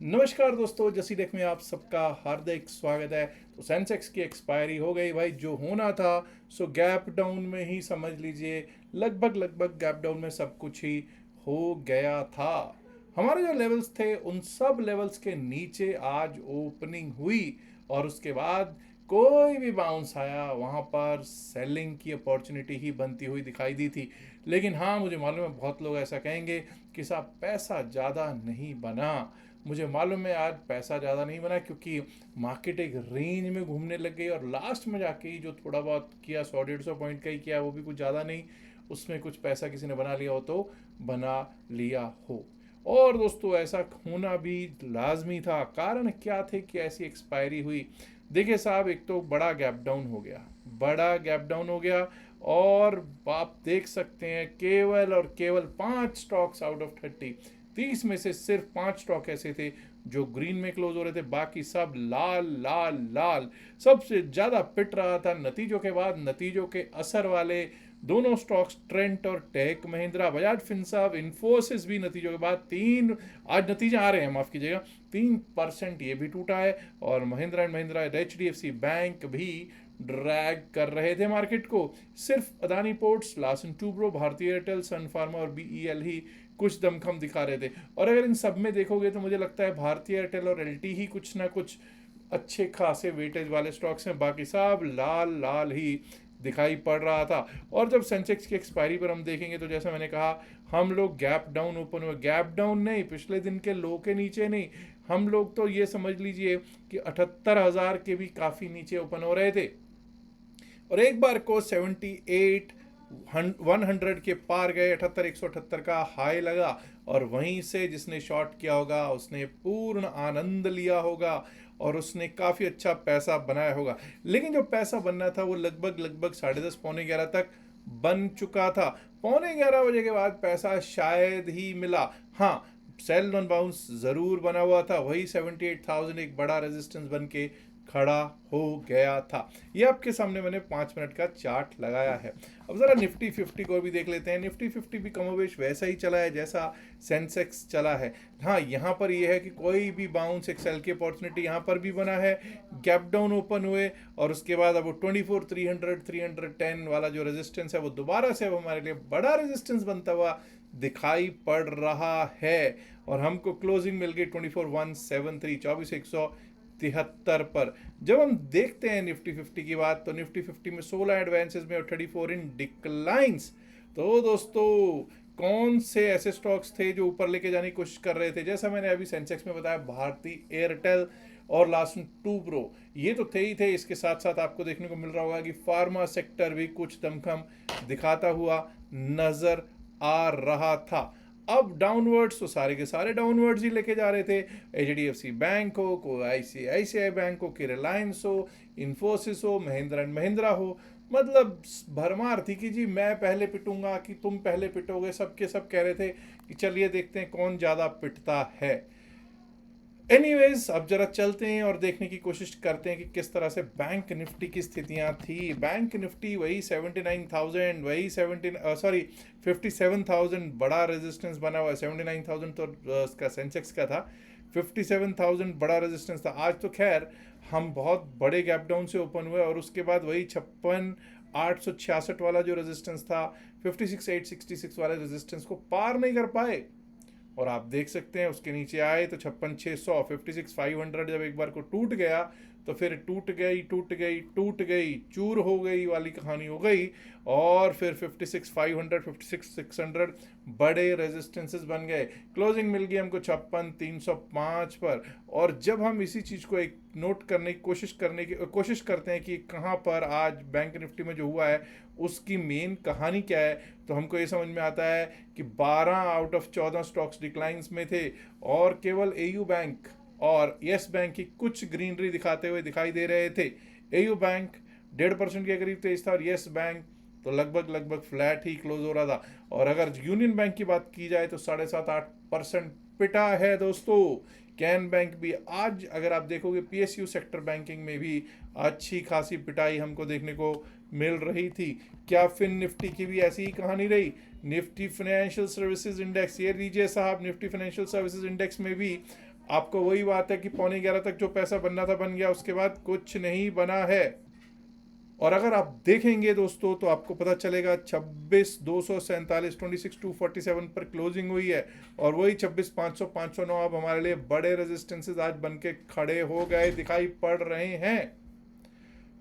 नमस्कार दोस्तों, जसी टेक में आप सबका हार्दिक स्वागत है। तो सेंसेक्स की एक्सपायरी हो गई भाई, जो होना था सो गैप डाउन में ही समझ लीजिए। लगभग लगभग गैप डाउन में सब कुछ ही हो गया था। हमारे जो लेवल्स थे उन सब लेवल्स के नीचे आज ओपनिंग हुई और उसके बाद कोई भी बाउंस आया वहाँ पर सेलिंग की अपॉर्चुनिटी ही बनती हुई दिखाई दी थी। लेकिन हाँ, मुझे मालूम है बहुत लोग ऐसा कहेंगे कि साहब पैसा ज़्यादा नहीं बना। मुझे मालूम है आज पैसा ज़्यादा नहीं बना क्योंकि मार्केट एक रेंज में घूमने लग गई और लास्ट में जाके ही जो थोड़ा बहुत किया 100-150 पॉइंट का ही किया, वो भी कुछ ज़्यादा नहीं। उसमें कुछ पैसा किसी ने बना लिया हो तो बना लिया हो। और दोस्तों ऐसा होना भी लाजमी था। कारण क्या थे कि ऐसी एक्सपायरी हुई? देखिए साहब, एक तो बड़ा गैप डाउन हो गया, बड़ा गैप डाउन हो गया। और आप देख सकते हैं केवल और केवल 5 स्टॉक्स आउट ऑफ 30 में से सिर्फ 5 स्टॉक ऐसे थे जो ग्रीन में क्लोज हो रहे थे, बाकी सब लाल लाल लाल। सबसे ज्यादा पिट रहा था नतीजों के बाद, नतीजों के असर वाले दोनों स्टॉक्स, ट्रेंट और टेक महिंद्रा। बजाज फिनसर्व, इन्फोसिस भी नतीजों के बाद तीन, आज नतीजे आ रहे हैं माफ कीजिएगा, 3% ये भी टूटा है। और Mahindra and Mahindra, HDFC bank भी ड्रैग कर रहे थे मार्केट को। सिर्फ अदानी पोर्ट्स, लार्सन टूब्रो, भारतीय एयरटेल, सन फार्मा और BEL ही कुछ दमखम दिखा रहे थे। और अगर इन सब में देखोगे तो मुझे लगता है भारतीय एयरटेल और LT ही कुछ ना कुछ अच्छे खासे वेटेज वाले स्टॉक्स हैं, बाकी सब लाल लाल ही दिखाई पड़ रहा था। और जब सेंसेक्स की एक्सपायरी पर हम देखेंगे तो जैसा मैंने कहा, हम लोग गैप डाउन ओपन हुए, गैप डाउन नहीं, पिछले दिन के लो के नीचे नहीं, हम लोग तो ये समझ लीजिए कि 78,000 के भी काफ़ी नीचे ओपन हो रहे थे। और एक बार को 78 100 के पार गए, 78 178 का हाई लगा। और वहीं से जिसने शॉर्ट किया होगा उसने पूर्ण आनंद लिया होगा और उसने काफ़ी अच्छा पैसा बनाया होगा। लेकिन जो पैसा बनना था वो लगभग लगभग 10:30 11 तक बन चुका था। 11:15 बजे के बाद पैसा शायद ही मिला। हाँ, सेल नॉन बाउंस ज़रूर बना हुआ था, वही 78,000 एक बड़ा रेजिस्टेंस बन के खड़ा हो गया था। ये आपके सामने मैंने 5 मिनट का चार्ट लगाया है। अब ज़रा निफ्टी 50 को भी देख लेते हैं। निफ्टी 50 भी कमोवेश वैसा ही चला है जैसा सेंसेक्स चला है। हाँ, यहाँ पर यह है कि कोई भी बाउंस, एक सेल की अपॉर्चुनिटी यहाँ पर भी बना है। गैप डाउन ओपन हुए और उसके बाद अब वो 24 300 310 वाला जो रेजिस्टेंस है वो दोबारा से अब हमारे लिए बड़ा रेजिस्टेंस बनता हुआ दिखाई पड़ रहा है। और हमको क्लोजिंग मिल गई 24 173, 24,173 पर। जब हम देखते हैं निफ्टी 50 की बात, तो निफ्टी 50 में 16 एडवांसेस में और 34 इन डिक्लाइंस। तो दोस्तों कौन से ऐसे स्टॉक्स थे जो ऊपर लेके जाने की कोशिश कर रहे थे? जैसा मैंने अभी सेंसेक्स में बताया, भारती एयरटेल और लार्सन टूब्रो ये तो थे ही थे। इसके साथ साथ आपको देखने को मिल रहा होगा कि फार्मा सेक्टर भी कुछ दमखम दिखाता हुआ नजर आ रहा था। अब डाउनवर्ड्स तो सारे के सारे डाउनवर्ड्स ही लेके जा रहे थे। HDFC बैंक हो, को ICICI बैंक हो, कि रिलायंस हो, इन्फोसिस हो, महिंद्रा एंड महिंद्रा हो, मतलब भरमार थी कि जी मैं पहले पिटूंगा कि तुम पहले पिटोगे। सबके सब कह रहे थे कि चलिए देखते हैं कौन ज़्यादा पिटता है। एनीवेज, अब जरा चलते हैं और देखने की कोशिश करते हैं कि किस तरह से बैंक निफ्टी की स्थितियां थी। बैंक निफ्टी वही 79,000, वही 57,000 बड़ा रेजिस्टेंस बना हुआ है। 79,000 तो उसका सेंसेक्स का था, 57,000 बड़ा रेजिस्टेंस था। आज तो खैर हम बहुत बड़े गैप डाउन से ओपन हुए और उसके बाद वही 56,866 वाला जो रेजिस्टेंस था, 56,866 वाले रेजिस्टेंस को पार नहीं कर पाए। और आप देख सकते हैं उसके नीचे आए तो 56,600, 56,500 जब एक बार को टूट गया तो फिर टूट गई टूट गई टूट गई, चूर हो गई वाली कहानी हो गई। और फिर 56,500, 56,600 बड़े रेजिस्टेंसेस बन गए। क्लोजिंग मिल गई हमको 56,305 पर। और जब हम इसी चीज़ को एक नोट करने की कोशिश करते हैं कि कहाँ पर आज बैंक निफ्टी में जो हुआ है उसकी मेन कहानी क्या है, तो हमको ये समझ में आता है कि 12 आउट ऑफ 14 स्टॉक्स डिक्लाइंस में थे और केवल AU बैंक और येस बैंक की कुछ ग्रीनरी दिखाते हुए दिखाई दे रहे थे। AU बैंक 1.5% के करीब तेज था और येस बैंक तो लगभग लगभग फ्लैट ही क्लोज हो रहा था। और अगर यूनियन बैंक की बात की जाए तो 7.5-8% पिटा है दोस्तों। कैन बैंक भी आज अगर आप देखोगे, PSU सेक्टर बैंकिंग में भी अच्छी खासी पिटाई हमको देखने को मिल रही थी। क्या फिन निफ्टी की भी ऐसी ही कहानी रही? निफ्टी फाइनेंशियल सर्विसेज इंडेक्स, ये लीजिए साहब, निफ्टी फाइनेंशियल सर्विसेज इंडेक्स में भी आपको वही बात है कि 11:15 तक जो पैसा बनना था बन गया, उसके बाद कुछ नहीं बना है। और अगर आप देखेंगे दोस्तों तो आपको पता चलेगा 26,247 26,247 पर क्लोजिंग हुई है, और वही 26,500 509 अब हमारे लिए बड़े रेजिस्टेंसेस आज बन के खड़े हो गए दिखाई पड़ रहे हैं।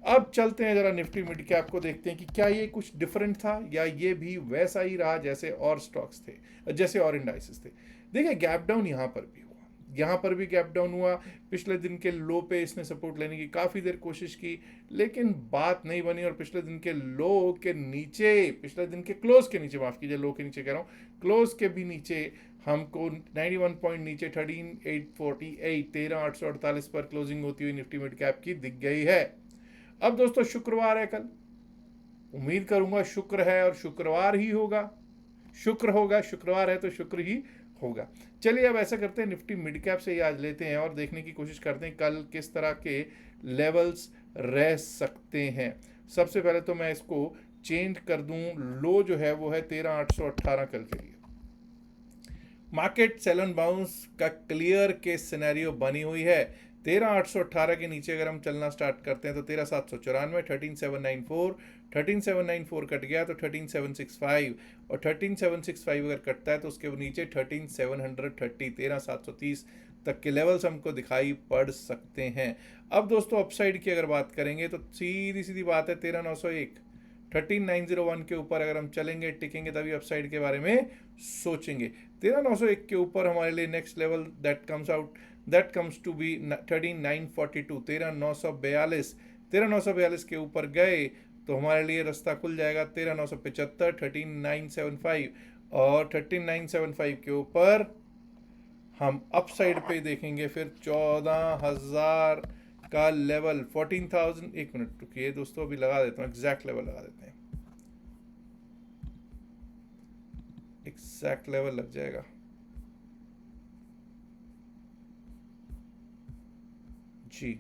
अब चलते हैं जरा निफ्टी मिड कैप को, देखते हैं कि क्या ये कुछ डिफरेंट था या ये भी वैसा ही रहा जैसे और स्टॉक्स थे, जैसे और इंडाइसेस थे। देखिए गैप डाउन यहाँ पर भी हुआ, यहाँ पर भी गैप डाउन हुआ। पिछले दिन के लो पे इसने सपोर्ट लेने की काफ़ी देर कोशिश की, लेकिन बात नहीं बनी, और पिछले दिन के लो के नीचे, पिछले दिन के क्लोज के नीचे, माफ़ कीजिए लो के नीचे कह रहा हूँ, क्लोज के भी नीचे हमको 91 पॉइंट नीचे 13,848 13,848 पर क्लोजिंग होती हुई निफ्टी मिड कैप की दिख गई है। अब दोस्तों शुक्रवार है कल, उम्मीद करूंगा शुक्र है और शुक्रवार ही होगा, शुक्र होगा, शुक्रवार है तो शुक्र ही होगा। चलिए अब ऐसा करते हैं, निफ्टी मिड कैप से ही आज लेते हैं और देखने की कोशिश करते हैं कल किस तरह के लेवल्स रह सकते हैं। सबसे पहले तो मैं इसको चेंज कर दूं, लो जो है वो है 13,818 कल के लिए। मार्केट सेल एंड बाउंस का क्लियर केस सिनेरियो बनी हुई है। 13,818 के नीचे अगर हम चलना स्टार्ट करते हैं तो 13,794, 13,794, 13,794 कट गया तो 13,765, और 13,765 अगर कटता है तो उसके नीचे 13,730 13,730 तक के लेवल्स हमको दिखाई पड़ सकते हैं। अब दोस्तों अपसाइड की अगर बात करेंगे तो सीधी सीधी बात है 13,901 13,901 के ऊपर अगर हम चलेंगे टिकेंगे तभी अपसाइड के बारे में सोचेंगे। 13,901 के ऊपर हमारे लिए next level that comes to be 13,942 13,942 13,942 के ऊपर गए तो हमारे लिए रास्ता खुल जाएगा 13,975 13,975, और 13,975 के ऊपर हम अपसाइड पे देखेंगे फिर 14,000 का लेवल 14,000। एक मिनट रुकिए दोस्तों, अभी लगा देता हूँ, एग्जैक्ट लेवल लगा देते हैं, एग्जैक्ट लेवल लग जाएगा। जी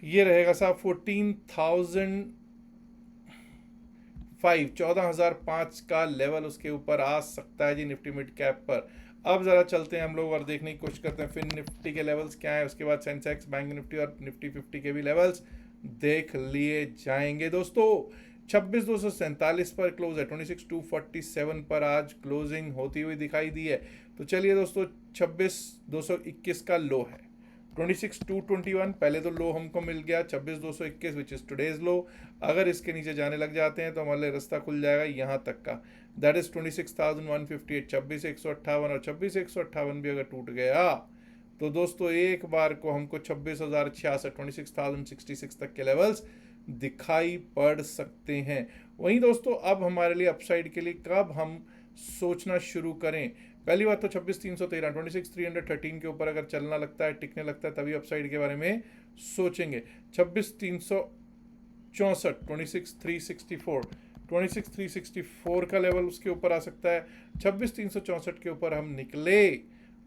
ये रहेगा साहब 14,005 का लेवल उसके ऊपर आ सकता है जी निफ्टी मिड कैप पर। अब जरा चलते हैं हम लोग और देखने की कोशिश करते हैं फिर निफ्टी के लेवल्स क्या है, उसके बाद सेंसेक्स, बैंक निफ्टी और निफ्टी 50 के भी लेवल्स देख लिए जाएंगे दोस्तों। 26,247 पर क्लोज है, 26,247 पर आज क्लोजिंग होती हुई दिखाई दी है। तो चलिए दोस्तों 26,221 का लो है, 26,221 पहले तो लो हमको मिल गया, 26,221 विच इज टुडेज लो। अगर इसके नीचे जाने लग जाते हैं तो हमारे रास्ता खुल जाएगा यहाँ तक का, दैट इज 26,158 26,158, और 26,158 भी अगर टूट गया तो दोस्तों एक बार को हमको 26,066 26,066 तक के लेवल्स दिखाई पड़ सकते हैं। वहीं दोस्तों अब हमारे लिए अपसाइड के लिए कब हम सोचना शुरू करें, पहली बात तो 26,313 26,313 के ऊपर अगर चलना लगता है, टिकने लगता है, तभी अपसाइड के बारे में सोचेंगे। 26,364 26,364 26,364 का लेवल उसके ऊपर आ सकता है। 26,364 के ऊपर हम निकले,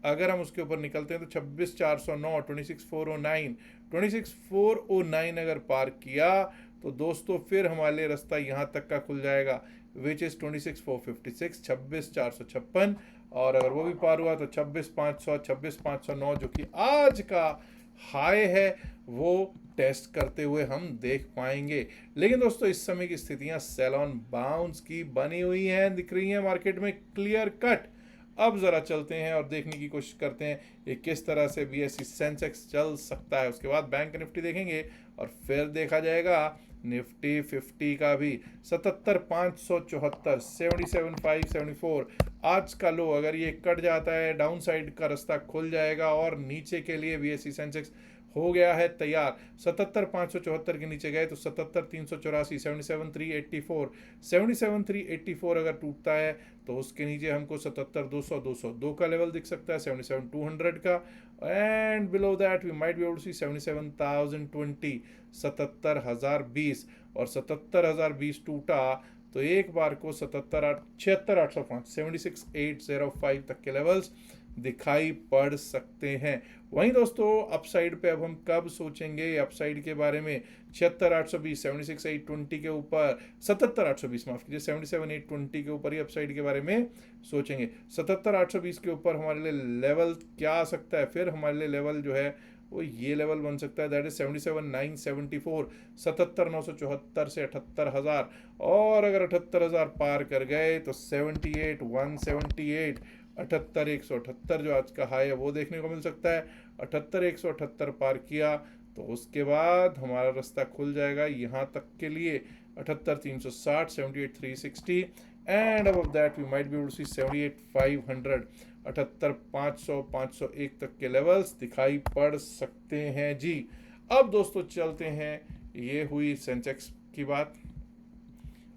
अगर हम उसके ऊपर निकलते हैं तो 26,409 26,409 26,409 अगर पार किया तो दोस्तों फिर हमारे लिए रास्ता यहाँ तक का खुल जाएगा, विच इज 26,456 26,456, और अगर वो भी पार हुआ तो 26,500 26,509 जो कि आज का हाई है वो टेस्ट करते हुए हम देख पाएंगे। लेकिन दोस्तों इस समय की स्थितियां सेल ऑन बाउंस की बनी हुई हैं, दिख रही हैं मार्केट में क्लियर कट। अब जरा चलते हैं और देखने की कोशिश करते हैं ये किस तरह से बीएसई सेंसेक्स चल सकता है, उसके बाद बैंक निफ्टी देखेंगे और फिर देखा जाएगा निफ्टी 50 का भी। 77,574 77,574 आज का लो, अगर ये कट जाता है डाउन साइड का रास्ता खुल जाएगा और नीचे के लिए बीएसई सेंसेक्स हो गया है तैयार। 77,574 के नीचे गए तो 77,384 77,384 77,384 अगर टूटता है तो उसके नीचे हमको 77,200 202 का लेवल दिख सकता है, 77,200 का, and below that we might be able to see 77,020 77,020, और 77,020 टूटा तो एक बार को 76,805 76,805 तक के लेवल्स दिखाई पड़ सकते हैं। वहीं दोस्तों अपसाइड पे अब हम कब सोचेंगे अपसाइड के बारे में? 76,820, 76,820 के ऊपर, 77,820 माफ कीजिए, 77,820 के ऊपर ही अपसाइड के बारे में सोचेंगे। 77,820 के ऊपर हमारे लिए लेवल क्या आ सकता है? फिर हमारे लिए लेवल जो है वो ये लेवल बन सकता है, दैट इज 77,974, 77,974 से 78,000। और अगर 78,000 पार कर गए तो 78,178, 78,178 जो आज का हाई है वो देखने को मिल सकता है। 78,178 पार किया तो उसके बाद हमारा रास्ता खुल जाएगा यहाँ तक के लिए 78,360, 78,360 and above that we might be able to see 78,500, 78,500, 501 तक के लेवल्स दिखाई पड़ सकते हैं जी। अब दोस्तों चलते हैं, ये हुई सेंसेक्स की बात।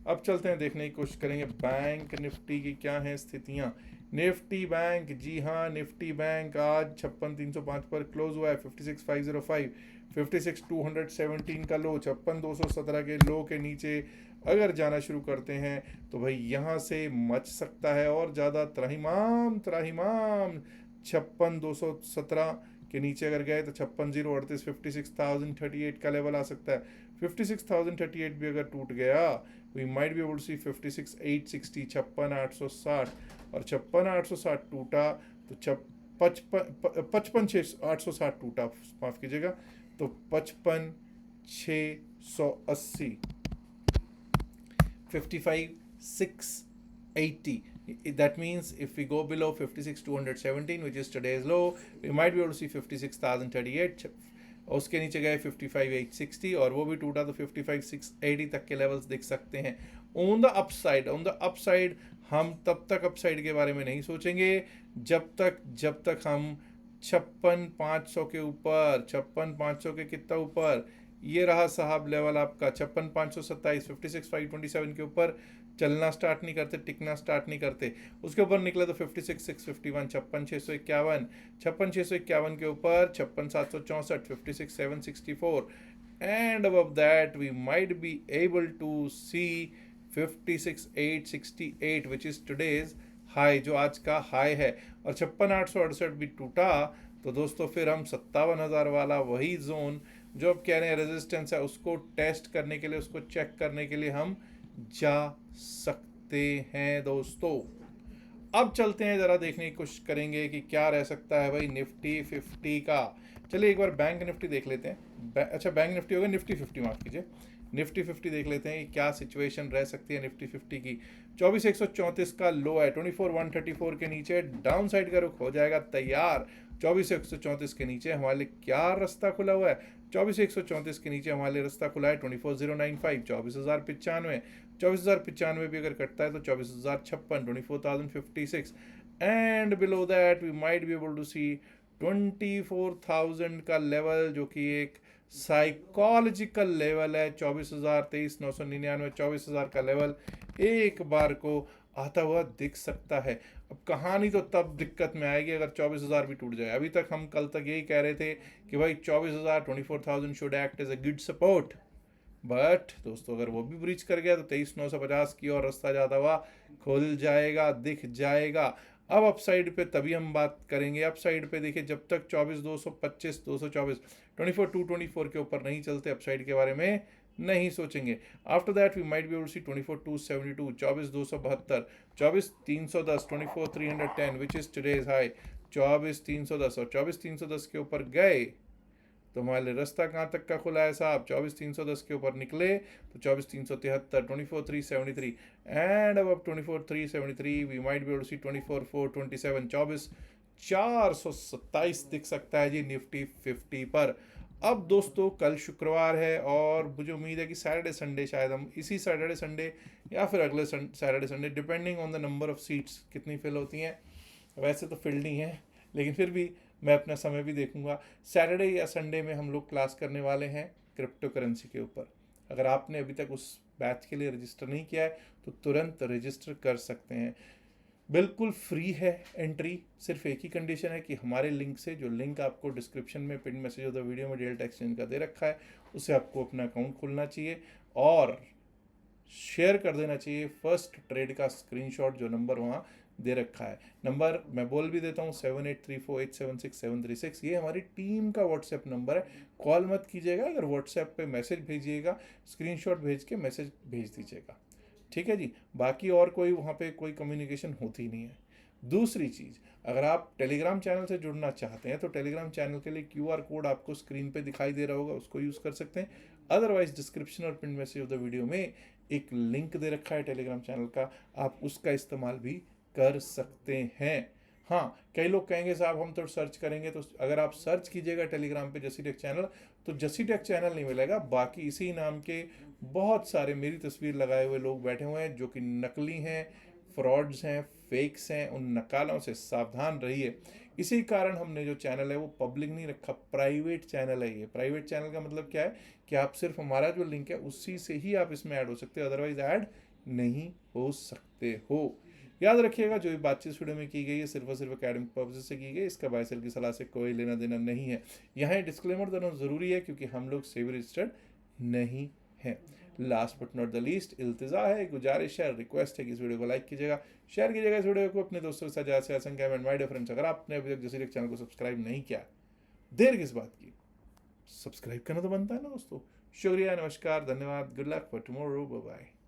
अब चलते हैं, देखने की कोशिश करेंगे बैंक निफ्टी की क्या है स्थितियां। निफ्टी बैंक, जी हाँ निफ्टी बैंक आज 56,305 पर क्लोज हुआ है। 56,505, 56,217 का लो, 56,217 के लो के नीचे अगर जाना शुरू करते हैं तो भाई यहाँ से मच सकता है और ज़्यादा त्राहिमाम त्राहिमाम। 56,217 के नीचे अगर गए तो 56,038, 56,038 का लेवल आ सकता है। 56,038 भी अगर टूट गया we might be able to see 56,860, 56,860, और 56,860 टूटा तो 55,860 टूटा, माफ कीजिएगा, तो 55,680, 55,680. That means if we go below 56,217 which is today's low, we might be able to see 56,038. उसके नीचे गए 55,860 और वो भी टूटा तो 55,680 तक के लेवल्स दिख सकते हैं। ऑन द अपसाइड हम तब तक अपसाइड के बारे में नहीं सोचेंगे जब तक हम 56,500 के ऊपर, 56,500 के कितना ऊपर, ये रहा साहब लेवल आपका 56,527, 56,527 के ऊपर चलना स्टार्ट नहीं करते, टिकना स्टार्ट नहीं करते। उसके ऊपर निकले तो 56,651, 56,651, 56,651 के ऊपर 56,764, 56,764 and above that we might be able to see 56,868 which is today's high, जो आज का हाई है। और 56,868 भी टूटा तो दोस्तों फिर हम 57,000 वाला वही जोन जो अब कह रहे हैं रेजिस्टेंस है उसको टेस्ट करने के लिए, उसको चेक करने के लिए हम जा सकते हैं दोस्तों। अब चलते हैं, जरा देखने की कोशिश करेंगे कि क्या रह सकता है भाई निफ्टी 50 का। चलिए एक बार बैंक निफ्टी देख लेते हैं। अच्छा बैंक निफ्टी होगा, निफ्टी 50 माफ कीजिए, निफ्टी 50 देख लेते हैं क्या सिचुएशन रह सकती है निफ्टी 50 की। 24,134 का लो है, 24,134 के नीचे डाउन साइड का रुख हो जाएगा तैयार। 24,134 के नीचे हमारे लिए क्या रास्ता खुला हुआ है? 24,134 के नीचे हमारे लिए रास्ता खुला है 24,095, 24,095, 24,095 भी अगर कटता है तो 24,056, 24,056 and below that we might be able to see 24,000 का लेवल जो कि एक साइकोलॉजिकल लेवल है। 24,000, 23,999, 24,000 का लेवल एक बार को आता हुआ दिख सकता है। अब कहानी तो तब दिक्कत में आएगी अगर 24,000 भी टूट जाए। अभी तक हम कल तक यही कह रहे थे कि भाई 24,000, 24,000 should act as a good support, but दोस्तों अगर वो भी ब्रीच कर गया तो 23,950 की और रास्ता जाता हुआ खुल जाएगा, दिख जाएगा। अब अपसाइड पे तभी हम बात करेंगे। अपसाइड पे देखिए जब तक 24,225, 224, 24,224 के ऊपर नहीं चलते अपसाइड के बारे में नहीं सोचेंगे। After that we might be able to see 24,272, 24,272, 24,310, 24,310 which is today's high 24,310, और 24,310 के ऊपर गए तो हमारे लिए रास्ता कहाँ तक का खुला है साहब? 24,310 के ऊपर निकले तो 24,373, 24,373 एंड अब 24,373 we might be able to see 24,427, 24,427 दिख सकता है जी निफ्टी 50 पर। अब दोस्तों कल शुक्रवार है और मुझे उम्मीद है कि सैटरडे संडे शायद हम इसी सैटरडे संडे या फिर अगले Saturday Sunday depending on the number of seats कितनी फिल होती हैं, वैसे तो फिल नहीं है लेकिन फिर भी मैं अपना समय भी देखूंगा। सैटरडे या संडे में हम लोग क्लास करने वाले हैं क्रिप्टो करेंसी के ऊपर। अगर आपने अभी तक उस बैच के लिए रजिस्टर नहीं किया है तो तुरंत रजिस्टर कर सकते हैं, बिल्कुल फ्री है एंट्री। सिर्फ एक ही कंडीशन है कि हमारे लिंक से, जो लिंक आपको डिस्क्रिप्शन में pin message of the video में डेल्टा एक्सचेंज का दे रखा है, उससे आपको अपना अकाउंट खोलना चाहिए और शेयर कर देना चाहिए फर्स्ट ट्रेड का स्क्रीनशॉट जो नंबर वहाँ दे रखा है। नंबर मैं बोल भी देता हूँ 7834876736, ये हमारी टीम का व्हाट्सएप नंबर है। कॉल मत कीजिएगा, अगर व्हाट्सएप पे मैसेज भेजिएगा, स्क्रीनशॉट भेज के मैसेज भेज दीजिएगा, ठीक है जी। बाकी और कोई वहाँ पे कोई कम्युनिकेशन होती नहीं है। दूसरी चीज़, अगर आप टेलीग्राम चैनल से जुड़ना चाहते हैं तो टेलीग्राम चैनल के लिए क्यूआर कोड आपको स्क्रीन पे दिखाई दे रहा होगा, उसको यूज़ कर सकते हैं। अदरवाइज डिस्क्रिप्शन और pin message of the video में एक लिंक दे रखा है टेलीग्राम चैनल का, आप उसका इस्तेमाल भी कर सकते हैं। हाँ, कई लोग कहेंगे साहब हम तो सर्च करेंगे, तो अगर आप सर्च कीजिएगा टेलीग्राम पे जसी टेक चैनल, तो जसी टेक चैनल नहीं मिलेगा, बाकी इसी नाम के बहुत सारे मेरी तस्वीर लगाए हुए लोग बैठे हुए हैं जो कि नकली हैं, फ्रॉड्स हैं, फेक्स हैं। उन नकालों से सावधान रहिए। इसी कारण हमने जो चैनल है वो पब्लिक नहीं रखा, प्राइवेट चैनल है ये। प्राइवेट चैनल का मतलब क्या है कि आप सिर्फ हमारा जो लिंक है उसी से ही आप इसमें ऐड हो सकते हो, अदरवाइज ऐड नहीं हो सकते हो। याद रखिएगा, जो भी बातचीत वीडियो में की गई है सिर्फ और सिर्फ एकेडमिक पर्पज से की गई, इसका बाय सेल की सलाह से कोई लेना देना नहीं है। यहाँ डिस्क्लेमर देना जरूरी है क्योंकि हम लोग सेबी रजिस्टर्ड नहीं हैं। Last but not the least, इल्तिजा है, गुजारिश है, रिक्वेस्ट है कि इस वीडियो को लाइक कीजिएगा, शेयर कीजिएगा इस वीडियो को अपने दोस्तों के साथ ज़्यादा से ज़्यादा संख्या में। माय डियर फ्रेंड्स, अगर आपने अभी तक जसी चैनल को सब्सक्राइब नहीं किया, देर किस बात की, सब्सक्राइब करना तो बनता है ना दोस्तों। शुक्रिया, नमस्कार, धन्यवाद, good luck for tomorrow, bye bye.